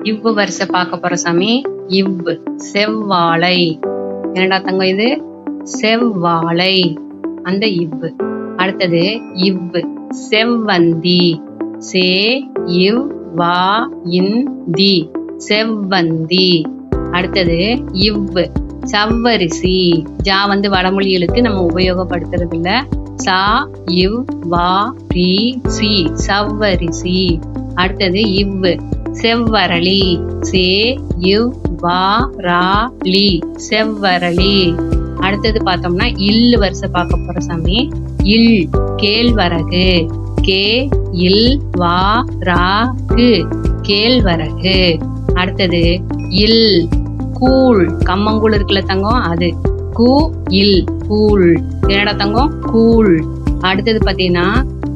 இவ்வு வரிசை பார்க்க போற சாமி. இவ்வு செவ்வாழை. என்னடா தங்கம் இது? செவ்வாழை. அந்த இவ்வு. அடுத்தது இவ்வு செவ்வந்தி. சே இவ் வா இந்தி செவ்வந்தி. அடுத்தது இவ்வு சவ்வரிசி. ஜா வடமொழி எழுத்து நம்ம உபயோகப்படுத்துறது இல்ல. சா இவ் வா ரி சி சவ்வரிசி. அடுத்தது இவ்வு செவ்வரளி. சே இவ் வா ரா லி செவ்வரளி. அடுத்தது பார்த்தோம்னா இல்லு வரிசை பார்க்க போற சாமி. இல் கேழ்வரகு. கே இல் வா ரா கு கேழ்வரகு. அடுத்தது இல் கூழ். கம்மங்கூழ் இருக்குல்ல தங்கம், அது. கு இல் கூழ். என்னடா தங்கம்? கூழ். அடுத்தது பாத்தீங்கன்னா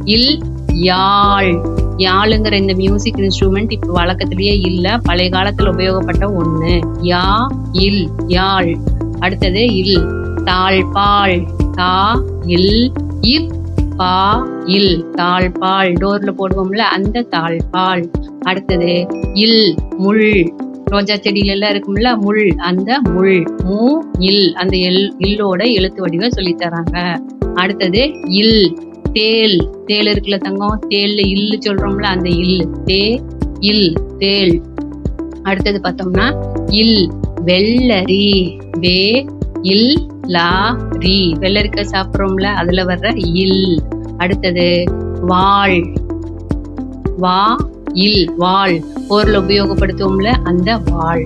இல் யாழ். யாழுங்கிற இந்த மியூசிக் இன்ஸ்ட்ருமெண்ட் இப்ப வழக்கத்திலேயே இல்ல, பழைய காலத்துல உபயோகப்பட்ட ஒண்ணு. யா இல் யாழ். அடுத்தது இல் தாழ்பால். தா இல் இப் பா இல் தாழ்பால். டோர்ல போடுவோம்ல அந்த தாழ்பால். அடுத்தது இல் முள். ரோஜா செடியில எல்லாம் இருக்கும்ல முள், அந்த முள். மூ இல் அந்த இல்லோட எழுத்து வடிவம் சொல்லி தராங்க. அடுத்தது இல் தேல். தேல் இருக்குல்ல தங்கம், தேல்ல இல்லு சொல்றோம்ல அந்த இல். தே இல் தேல். அடுத்தது பார்த்தோம்னா இல் வெள்ளரி. வே இல் லா ரி வெள்ளரிக்காய் சாப்பிட்றோம்ல அதுல வர்ற இல். அடுத்தது வாள். வா இல் வாள். போர்ல உபயோகப்படுத்துவோம்ல அந்த வாள்.